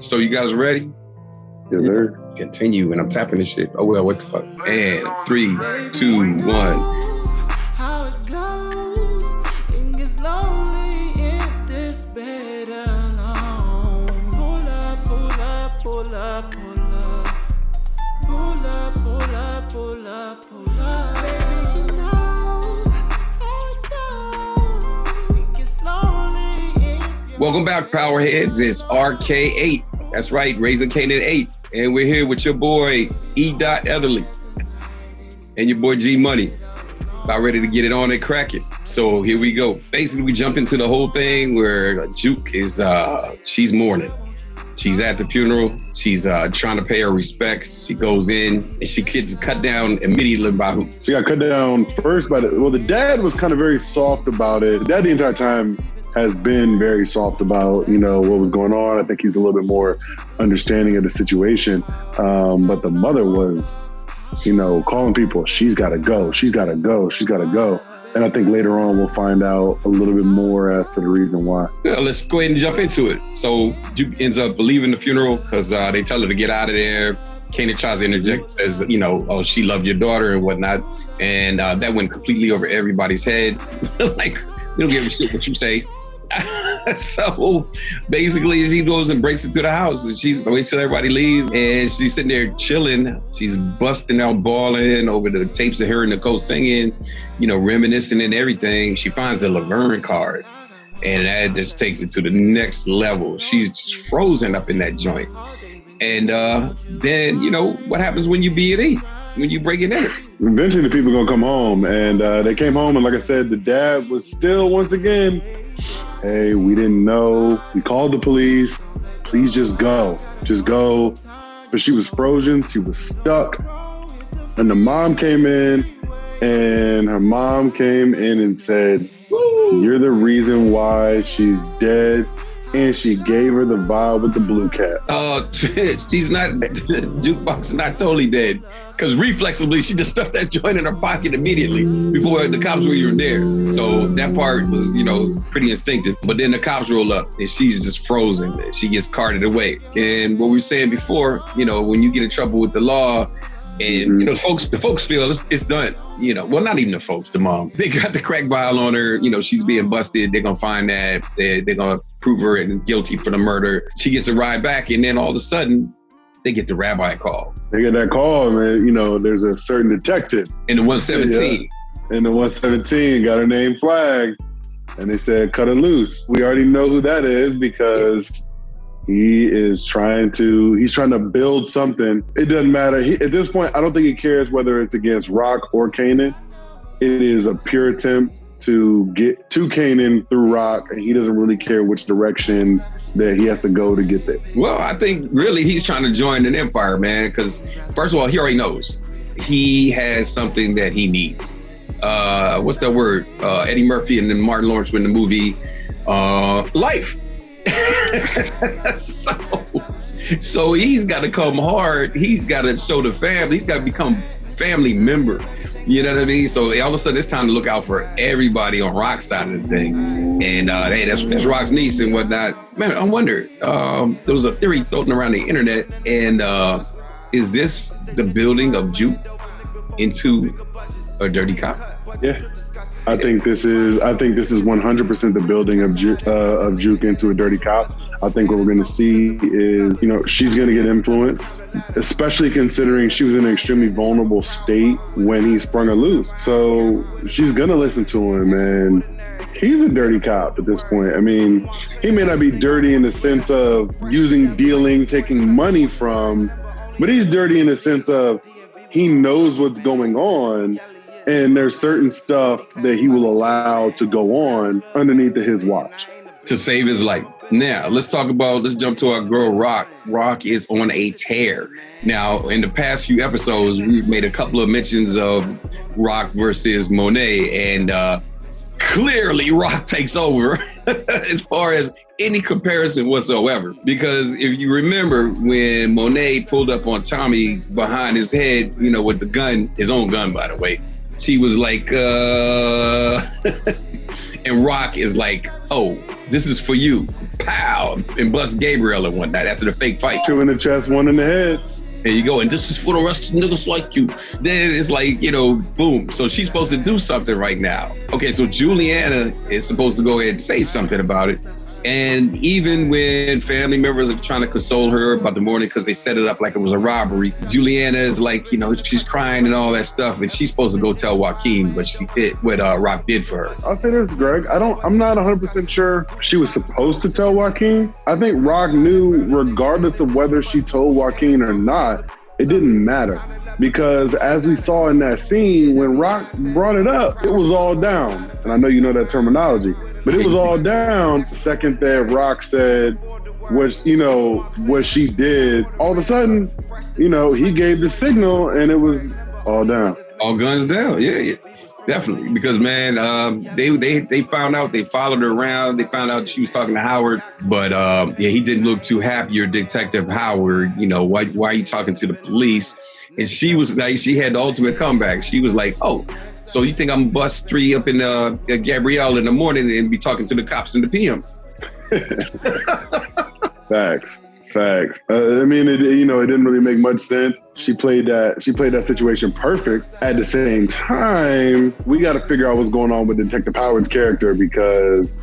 So you guys ready? Yes, sir. Continue, and I'm tapping this shit. Oh, well, what the fuck? And 3, 2, 1. How it goes, it gets lonely in this bed alone. Pull up, pull up, pull up, pull up. Pull up, pull up, pull up, pull up. Baby, you know how it goes. It gets lonely in Welcome back, Powerheads. It's RK8. That's right, Raising Kanan 8. And we're here with your boy, E. Etherly. And your boy, G Money. About ready to get it on and crack it. So here we go. Basically, we jump into the whole thing where Juke is, she's mourning. She's at the funeral. She's trying to pay her respects. She goes in and she gets cut down immediately by who? She got cut down first by the dad was kind of very soft about it. The dad the entire time has been very soft about, what was going on. I think he's a little bit more understanding of the situation. But the mother was, calling people, she's got to go, she's got to go, she's got to go. And I think later on we'll find out a little bit more as to the reason why. Yeah, let's go ahead and jump into it. So Duke ends up leaving the funeral because they tell her to get out of there. Kanan tries to interject, says, oh, she loved your daughter and whatnot. And that went completely over everybody's head. Like, we don't give a shit what you say. So basically she goes and breaks into the house and she's waits till everybody leaves and she's sitting there chilling. She's busting out bawling over the tapes of her and Nicole singing, reminiscing and everything. She finds the Laverne card and that just takes it to the next level. She's just frozen up in that joint. And then, what happens when you B&E, when you break it in? Eventually the people gonna come home and they came home and like I said, the dad was still once again, hey, we didn't know. We called the police. Please just go. Just go. But she was frozen. She was stuck. And the mom came in and her mom came in and said, you're the reason why she's dead. And she gave her the vial with the blue cap. She's not, Jukebox is not totally dead. Because reflexively, she just stuffed that joint in her pocket immediately before the cops were even there. So that part was, pretty instinctive. But then the cops roll up and she's just frozen. She gets carted away. And what we were saying before, when you get in trouble with the law, and the folks feel it's done. Well, not even the folks, the mom. They got the crack vial on her. She's being busted. They're gonna find that. They're gonna prove her guilty for the murder. She gets a ride back, and then all of a sudden, they get the rabbi call. They get that call, man. There's a certain detective in the 117. Yeah. In the 117, got her name flagged, and they said cut her loose. We already know who that is because he's trying to build something. It doesn't matter. At this point, I don't think he cares whether it's against Rock or Kanan. It is a pure attempt to get to Kanan through Rock, and he doesn't really care which direction that he has to go to get there. Well, I think really he's trying to join an empire, man, because first of all, he already knows. He has something that he needs. What's that word? Eddie Murphy and then Martin Lawrence were in the movie Life. So he's got to come hard. He's got to show the family. He's got to become family member. You know what I mean? So all of a sudden it's time to look out for everybody on Rock's side of the thing. And hey, that's Rock's niece and whatnot. Man, I wonder, there was a theory floating around the internet. And is this the building of Juke into a dirty cop? Yeah. I think this is 100% the building of Juke into a dirty cop. I think what we're going to see is, she's going to get influenced, especially considering she was in an extremely vulnerable state when he sprung her loose. So she's going to listen to him, and he's a dirty cop at this point. I mean, he may not be dirty in the sense of dealing, taking money from, but he's dirty in the sense of he knows what's going on. And there's certain stuff that he will allow to go on underneath his watch. To save his life. Now, let's jump to our girl, Rock. Rock is on a tear. Now, in the past few episodes, we've made a couple of mentions of Rock versus Monet, and clearly Rock takes over as far as any comparison whatsoever. Because if you remember when Monet pulled up on Tommy behind his head, with the gun, his own gun, by the way, she was like, and Rock is like, oh, this is for you. pow, and bust Gabriel and whatnot after the fake fight. 2 in the chest, 1 in the head. There you go. And this is for the rest of niggas like you. Then it's like, boom. So she's supposed to do something right now. Okay, so Juliana is supposed to go ahead and say something about it. And even when family members are trying to console her about the morning because they set it up like it was a robbery, Juliana is like, she's crying and all that stuff. And she's supposed to go tell Joaquin what she did, what Rock did for her. I'll say this, Greg. I'm not 100% sure she was supposed to tell Joaquin. I think Rock knew, regardless of whether she told Joaquin or not, it didn't matter. Because as we saw in that scene, when Rock brought it up, it was all down. And I know you know that terminology, but it was all down the second that Rock said what she did. All of a sudden, he gave the signal and it was all down. All guns down, yeah. Definitely, because man, they found out, they followed her around, they found out she was talking to Howard, but he didn't look too happy, or Detective Howard, why are you talking to the police? And she was like, she had the ultimate comeback. She was like, oh, so you think I'm gonna bust 3 up in Gabrielle in the morning and be talking to the cops in the PM? Facts. It didn't really make much sense. She played that situation perfect. At the same time, we got to figure out what's going on with Detective Howard's character because,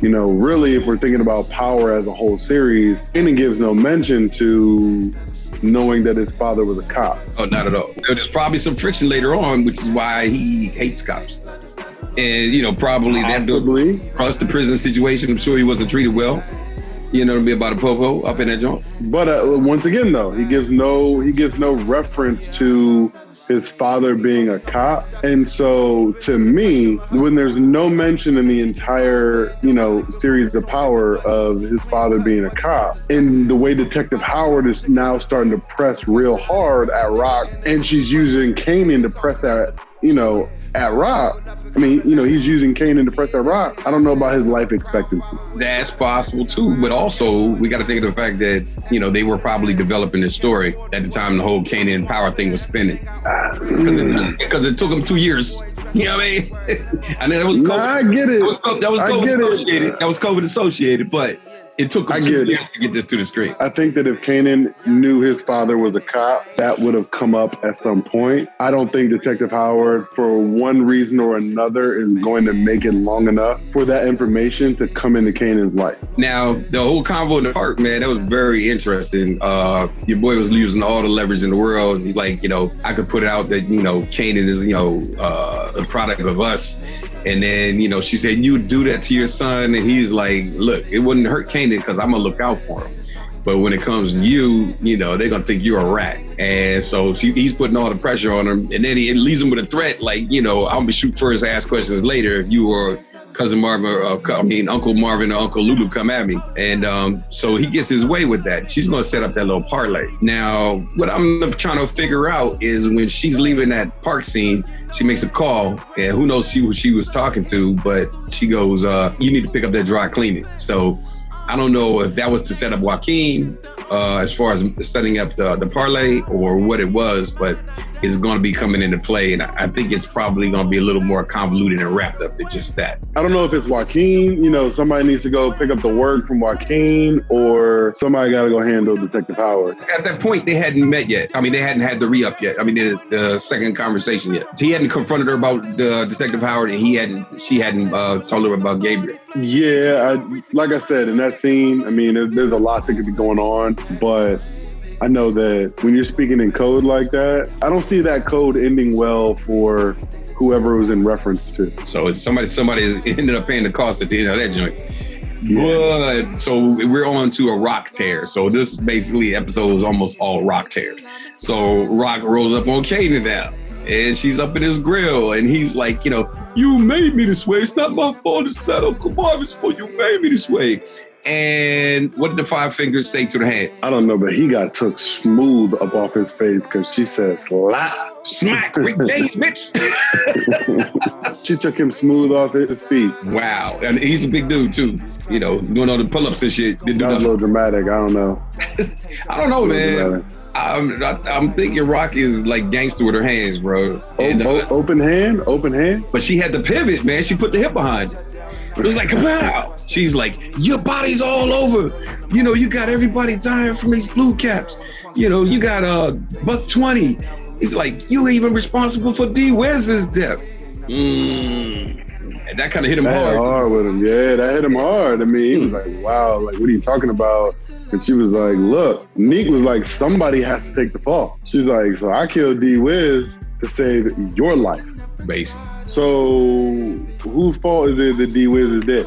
really, if we're thinking about Power as a whole series, Kanan gives no mention to knowing that his father was a cop. Oh, not at all. There's probably some friction later on, which is why he hates cops. And, probably possibly across the prison situation, I'm sure he wasn't treated well. To be about a popo up in that joint. But once again, though, he gives no reference to his father being a cop. And so to me, when there's no mention in the entire, series of Power of his father being a cop, and the way Detective Howard is now starting to press real hard at Rock, and she's using Kanan to press at Rock. He's using Kanan to press at Rock. I don't know about his life expectancy. That's possible too, but also we got to think of the fact that they were probably developing this story at the time the whole Kanan Power thing was spinning, because it took them 2 years. You know what I mean? And then it was COVID. I get it. That was COVID associated. That was COVID associated, but it took him 2 years to get this to the straight. I think that if Kanan knew his father was a cop, that would have come up at some point. I don't think Detective Howard, for one reason or another, is going to make it long enough for that information to come into Kanan's life. Now, the whole convo in the park, man, that was very interesting. Your boy was using all the leverage in the world. He's like, I could put it out that, Kanan is, a product of us. And then, she said, you do that to your son. And he's like, look, it wouldn't hurt Kanan because I'm going to look out for him. But when it comes to you, they're going to think you're a rat. And so he's putting all the pressure on him. And then he leaves him with a threat like, I'm going to shoot first, ask questions later. If you or Cousin Marvin, Uncle Marvin or Uncle Lulu come at me. And so he gets his way with that. She's going to set up that little parlay. Now, what I'm trying to figure out is when she's leaving that park scene, she makes a call, and who knows who she was talking to, but she goes, you need to pick up that dry cleaning. So I don't know if that was to set up Joaquin as far as setting up the parlay or what it was, but it's going to be coming into play. And I think it's probably going to be a little more convoluted and wrapped up than just that. I don't know if it's Joaquin, somebody needs to go pick up the word from Joaquin, or somebody got to go handle Detective Howard. At that point, they hadn't met yet. They hadn't had the re-up yet. The second conversation yet. He hadn't confronted her about Detective Howard, and she hadn't told her about Gabriel. Yeah, like I said, in that scene, there's a lot that could be going on, but I know that when you're speaking in code like that, I don't see that code ending well for whoever it was in reference to. So it's somebody is ended up paying the cost at the end of that joint. Yeah. But so we're on to a Rock tear. So this basically episode is almost all Rock tear. So Rock rolls up on Kanan now, and she's up in his grill, and he's like, you made me this way. It's not my fault. It's not Uncle Marvin's fault. You made me this way. And what did the 5 fingers say to the hand? I don't know, but he got took smooth up off his face because she said, slap. Smack, Rick James, bitch. She took him smooth off his feet. Wow. And he's a big dude, too. Doing all the pull-ups and shit. That was a little dramatic. I don't know. I don't know, man. I'm thinking Rock is like gangster with her hands, bro. And, open hand? But she had the pivot, man. She put the hip behind it. It was like, wow. She's like, your body's all over. You know, you got everybody dying from these blue caps. You know, you got $120. He's like, you ain't even responsible for D. Wiz's death. And that kind of hit him hard with him. Yeah, that hit him hard. I mean, he was like, wow, like, what are you talking about? And she was like, look, Neek was like, somebody has to take the fall. She's like, so I killed D. Wiz to save your life. Basically. So whose fault is it that D. Wiz is dead?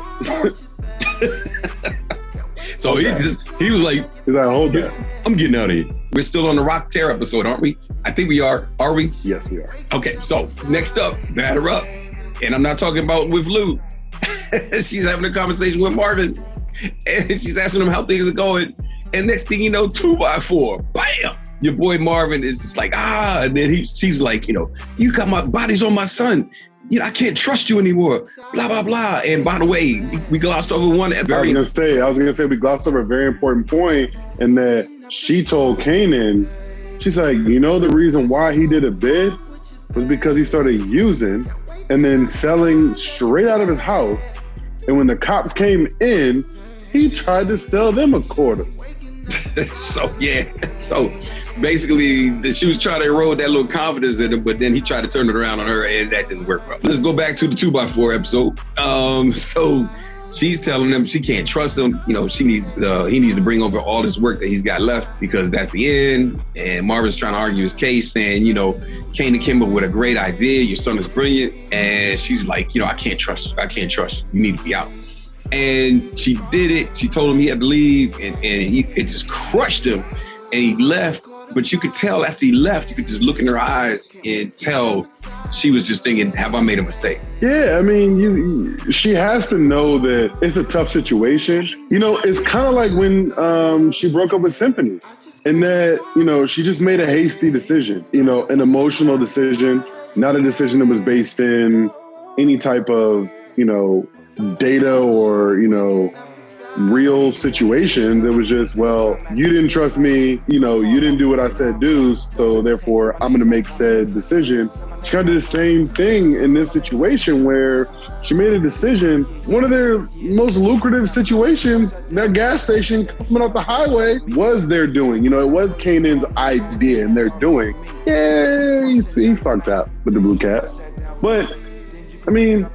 So he was like, he's like, hold that. I'm getting out of here. We're still on the Rock Tear episode, aren't we? I think we are. Are we? Yes, we are. Okay, so next up, Batter Up. And I'm not talking about with Lou. She's having a conversation with Marvin. And she's asking him how things are going. And next thing you know, 2x4, bam! Your boy Marvin is just like, and then she's like, you know, you got my body's on my son. You know, I can't trust you anymore. Blah, blah, blah. And by the way, we glossed over one. I was gonna say we glossed over a very important point in that she told Kanan, she's like, you know, the reason why he did a bid was because he started using and then selling straight out of his house. And when the cops came in, he tried to sell them a quarter. So basically she was trying to erode that little confidence in him, but then he tried to turn it around on her and that didn't work well. Let's go back to the 2x4 episode. So she's telling him she can't trust him. You know, he needs to bring over all this work that he's got left because that's the end. And Marvin's trying to argue his case saying, you know, Kanan came up with a great idea. Your son is brilliant. And she's like, you know, I can't trust you. You need to be out. And she did it. She told him he had to leave, and it just crushed him. And he left. But you could tell after he left, you could just look in her eyes and tell she was just thinking, have I made a mistake? Yeah, I mean, she has to know that it's a tough situation. You know, it's kind of like when she broke up with Symphony, and that, you know, she just made a hasty decision, you know, an emotional decision, not a decision that was based in any type of, you know, data or, you know, real situation. It was just, well, you didn't trust me, you know, you didn't do what I said do, so therefore I'm going to make said decision. She kind of did the same thing in this situation where she made a decision. One of their most lucrative situations, that gas station coming off the highway, was their doing. You know, it was Kanan's idea and their doing. Yeah, he fucked up with the blue caps. But, I mean,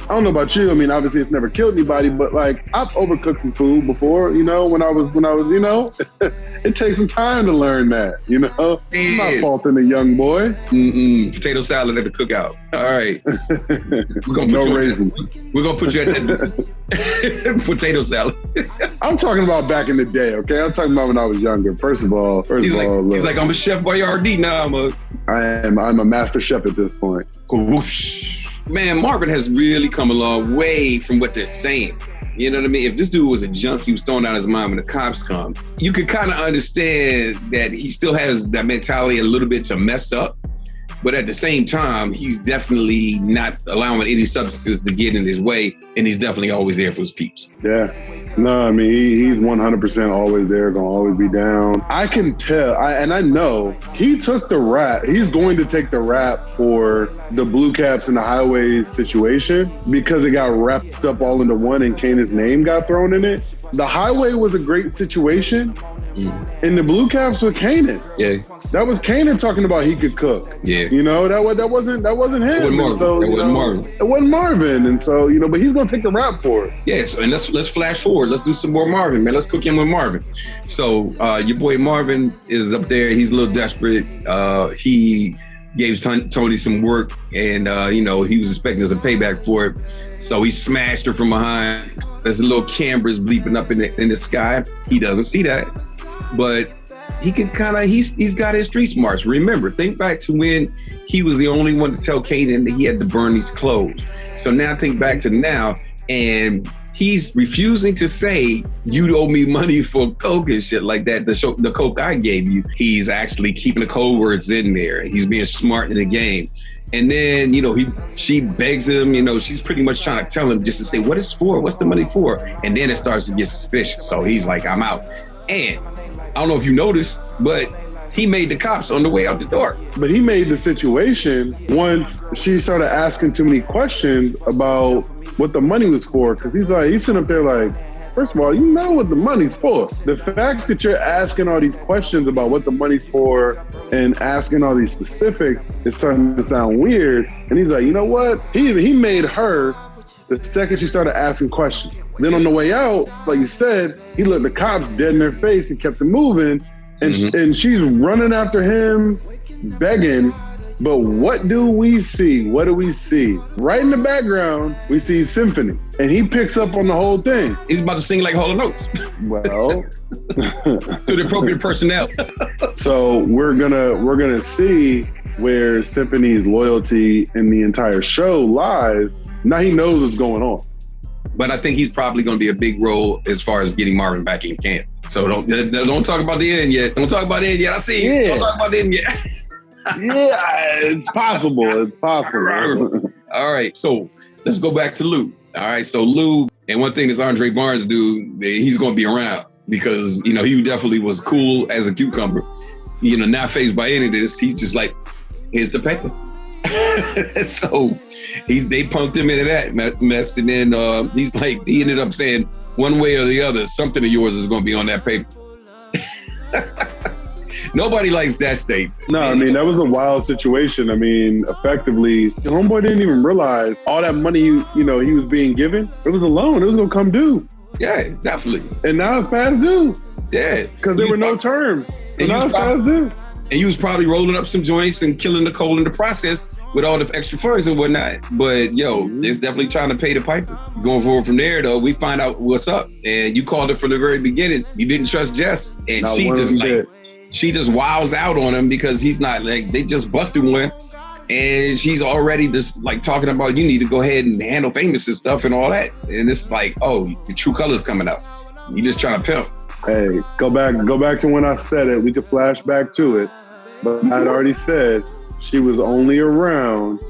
I don't know about you. I mean, obviously it's never killed anybody, but like I've overcooked some food before, you know, when I was, you know, it takes some time to learn that, you know. I'm not faulting a young boy. Potato salad at the cookout. All right. We're gonna put no raisins. We're gonna put you at that potato salad. I'm talking about back in the day, okay? I'm talking about when I was younger. First of all, he's like, I'm a Chef Boyardee now. I'm a master chef at this point. Whoosh. Man, Marvin has really come a long way from what they're saying. You know what I mean? If this dude was a junkie, he was thrown out of his mind when the cops come, you could kind of understand that he still has that mentality a little bit to mess up. But at the same time, he's definitely not allowing any substances to get in his way. And he's definitely always there for his peeps. Yeah. No, I mean, he's 100% always there, gonna always be down. I can tell, and I know, he took the rap. He's going to take the rap for the blue caps and the highways situation because it got wrapped up all into one and Kanan's name got thrown in it. The highway was a great situation, and the blue caps were Kanan. Yeah. That was Kanan talking about he could cook. Yeah. You know, that wasn't him. It wasn't Marvin. So, it wasn't Marvin. And so, you know, but he's gonna take the rap for it. Yeah, so, and let's flash forward. Let's do some more Marvin, man. Let's cook in with Marvin. So your boy Marvin is up there. He's a little desperate. He gave Tony some work, and you know, he was expecting some payback for it. So he smashed her from behind. There's a little cameras bleeping up in the sky. He doesn't see that, but he can he's got his street smarts. Remember, think back to when he was the only one to tell Kanan that he had to burn these clothes. So now think back to now, and he's refusing to say, you owe me money for coke and shit like that, the coke I gave you. He's actually keeping the code words in there. He's being smart in the game. And then, you know, she begs him, you know, she's pretty much trying to tell him just to say, what it's for? What's the money for? And then it starts to get suspicious. So he's like, I'm out. And I don't know if you noticed, but He made the cops on the way out the door. But he made the situation once she started asking too many questions about what the money was for. Because he's sitting up there like, first of all, you know what the money's for. The fact that you're asking all these questions about what the money's for and asking all these specifics is starting to sound weird. And he's like, you know what? He made her the second she started asking questions. Then on the way out, like you said, he looked the cops dead in their face and kept it moving. And, and she's running after him, begging. But what do we see? What do we see? Right in the background, we see Symphony, and he picks up on the whole thing. He's about to sing like Hall & Oates. Well, to the appropriate personnel. So we're gonna see where Symphony's loyalty in the entire show lies. Now he knows what's going on. But I think he's probably going to be a big role as far as getting Marvin back in camp. So don't talk about the end yet. Don't talk about the end yet. I see you. Yeah. Don't talk about the end yet. Yeah, it's possible. It's possible. All right, so let's go back to Lou. All right, so Lou, and one thing this Andre Barnes do, he's going to be around because, you know, he definitely was cool as a cucumber. You know, not fazed by any of this. He's just like, here's the paper. So they punked him into that mess, and then he's like, he ended up saying, one way or the other, something of yours is going to be on that paper. Nobody likes that state. No, I mean, that was a wild situation. I mean, effectively, the homeboy didn't even realize all that money, he was being given. It was a loan. It was going to come due. Yeah, definitely. And now it's past due. Yeah. Because there were no terms. So now it's past due. And you was probably rolling up some joints and killing the coal in the process with all the extra funds and whatnot. But, it's definitely trying to pay the piper. Going forward from there, though, we find out what's up. And you called it from the very beginning. You didn't trust Jess. And she just wows out on him because he's not they just busted one, and she's already just like talking about you need to go ahead and handle Famous and stuff and all that. And it's like, oh, your true colors coming out. You just trying to pimp. Hey, go back to when I said it. We could flash back to it, but I'd already said she was only around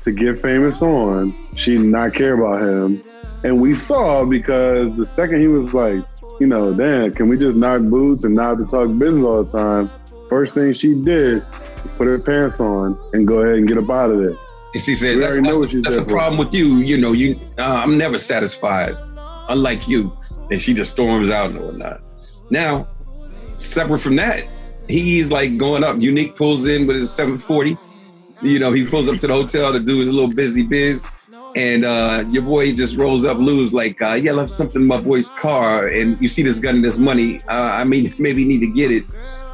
to get Famous on. She did not care about him, and we saw because the second he was like, damn, can we just knock boots and not to talk business all the time? First thing she did was put her pants on and go ahead and get up out of there. And she said, that's the problem with you. I'm never satisfied, unlike you. And she just storms out and whatnot. Now, separate from that, he's like going up. Unique pulls in with his 740. He pulls up to the hotel to do his little busy biz. And your boy just rolls up, Lou's like, I left something in my boy's car, and you see this gun and this money. Maybe need to get it.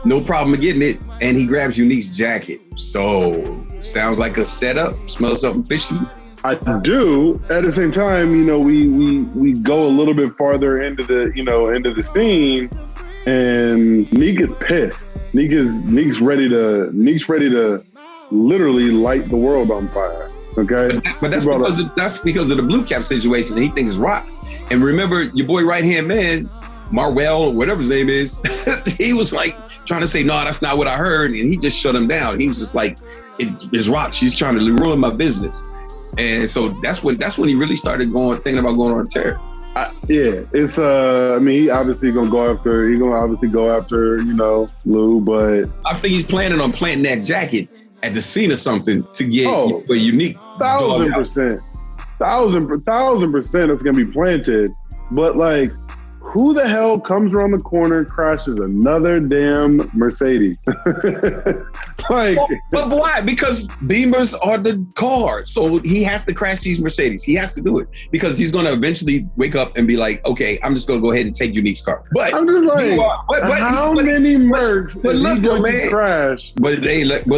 No problem with getting it. And he grabs Unique's jacket. So, sounds like a setup. Smells something fishy. I do. At the same time, we go a little bit farther into the scene, and Neek is pissed. Neek's ready to literally light the world on fire. Okay, but that's because of the blue cap situation. And he thinks it's rock. And remember, your boy right hand man, Marwell, whatever his name is, he was like trying to say, no, that's not what I heard, and he just shut him down. He was just like, it's rock. She's trying to ruin my business. And so that's when he really started thinking about going on a tear. It's he obviously gonna go after. He's gonna obviously go after Lou, but I think he's planning on planting that jacket at the scene or something to get a Unique 1,000%. 1,000% it's gonna be planted. But like, who the hell comes around the corner and crashes another damn Mercedes? But why? Because Beamers are the car. So he has to crash these Mercedes. He has to do it because he's going to eventually wake up and be like, okay, I'm just going to go ahead and take Unique's car. But I'm just like, how many Mercs is he going to crash? But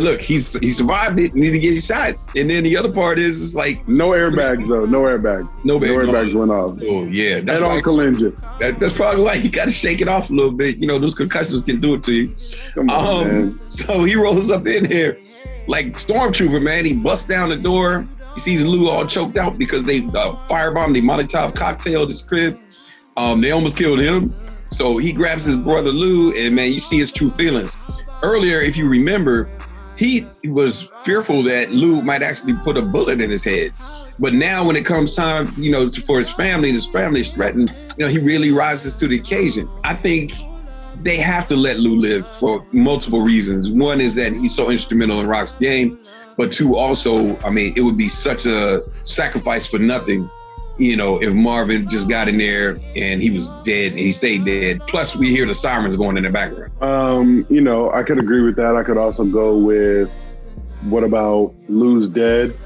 look, he survived it. Need to get his shot. And then the other part is it's like no airbags though. No airbags. No airbags went off. Oh yeah, that's why Uncle Ninja. That's probably why you got to shake it off a little bit. Those concussions can do it to you. Come on, man. So he rolls up in here like Stormtrooper, man. He busts down the door. He sees Lou all choked out because they firebombed the Molotov cocktail at his crib. They almost killed him. So he grabs his brother Lou, and man, you see his true feelings. Earlier, if you remember, he was fearful that Lou might actually put a bullet in his head. But now when it comes time, for his family, and his family is threatened, he really rises to the occasion. I think they have to let Lou live for multiple reasons. One is that he's so instrumental in Rock's game, but two, also, I mean, it would be such a sacrifice for nothing, you know, if Marvin just got in there and he was dead and he stayed dead. Plus, we hear the sirens going in the background. You know, I could agree with that. I could also go with, what about Lou's dead?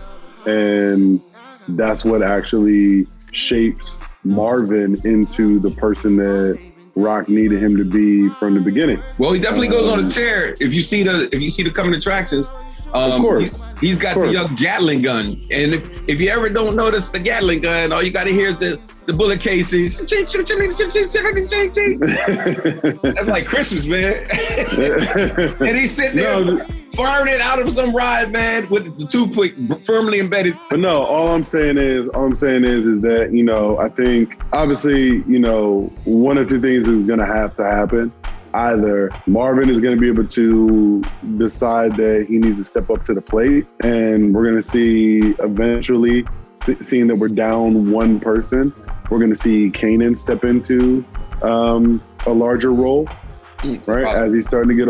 And that's what actually shapes Marvin into the person that Rock needed him to be from the beginning. Well, he definitely goes on a tear. If you see the coming attractions, of course. He's got the young Gatling gun. And if you ever don't notice the Gatling gun, all you got to hear is the bullet cases. That's like Christmas, man. And he's sitting there firing it out of some ride, man, with the toothpick firmly embedded. But no, all I'm saying is that, you know, I think obviously, you know, one of two things is going to have to happen. Either Marvin is going to be able to decide that he needs to step up to the plate, and we're going to see eventually, seeing that we're down one person, we're going to see Kanan step into a larger role, right? As he's starting to get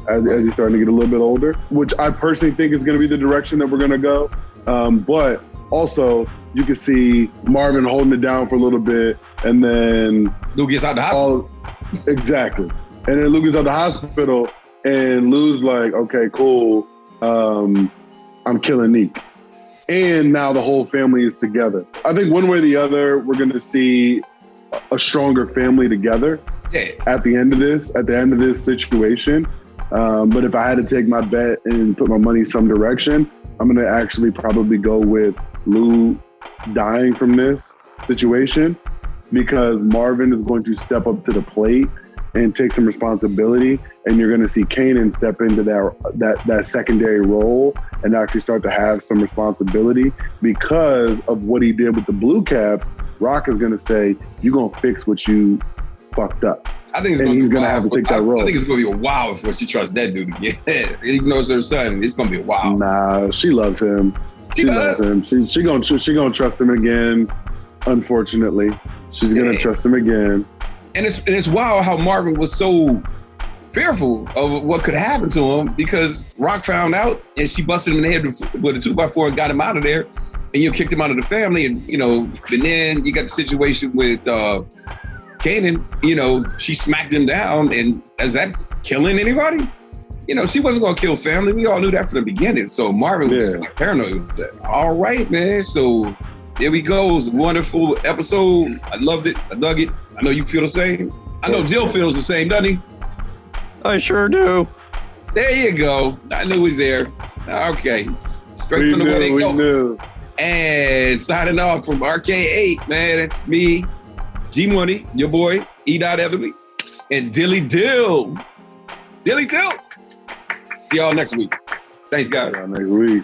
as he's starting to get a little bit older, which I personally think is going to be the direction that we're going to go. But also, you can see Marvin holding it down for a little bit, and then Lou gets out the hospital. Exactly. And then Lou gets out the hospital, and Lou's like, okay, cool. I'm killing Neek. And now the whole family is together. I think one way or the other, we're going to see a stronger family together at the end of this situation. But if I had to take my bet and put my money some direction, I'm going to actually probably go with Lou dying from this situation, because Marvin is going to step up to the plate and take some responsibility, and you're going to see Kanan step into that secondary role and actually start to have some responsibility because of what he did with the Blue Caps. Rock is going to say, "You're going to fix what you fucked up." I think he's going to have to take that role. I think it's going to be a while before she trusts that dude again. Even though it's her son, it's going to be a while. Nah, she loves him. She loves him. She gonna trust him again. Unfortunately, she's gonna trust him again. And it's wild how Marvin was so fearful of what could happen to him, because Rock found out and she busted him in the head with a 2x4 and got him out of there, and kicked him out of the family. And and then you got the situation with Kanan. She smacked him down, and is that killing anybody? She wasn't gonna kill family. We all knew that from the beginning. So Marvin was paranoid. All right, man. So there we go. It was a wonderful episode. I loved it. I dug it. I know you feel the same. I know Jill feels the same, doesn't he? I sure do. There you go. I knew he was there. Okay. Straight from the way they go. Knew. And signing off from RK8, man. That's me, G Money, your boy, E. Everly, and Dilly Dill. Dilly Dill. See y'all next week. Thanks, guys. See y'all next week.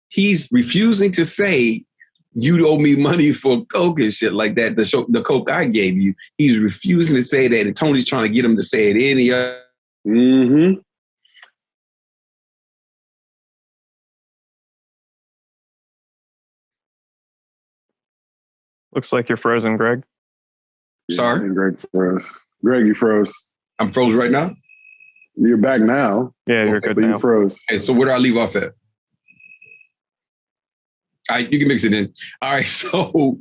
He's refusing to say, you owe me money for coke and shit like that. The coke I gave you. He's refusing to say that, and Tony's trying to get him to say it any other. Mm-hmm. Looks like you're frozen, Greg. Sorry? Greg froze. Greg, you froze. I'm froze right now? You're back now. Yeah, you're good but now. You froze. Okay, so where do I leave off at? All right, you can mix it in. All right, so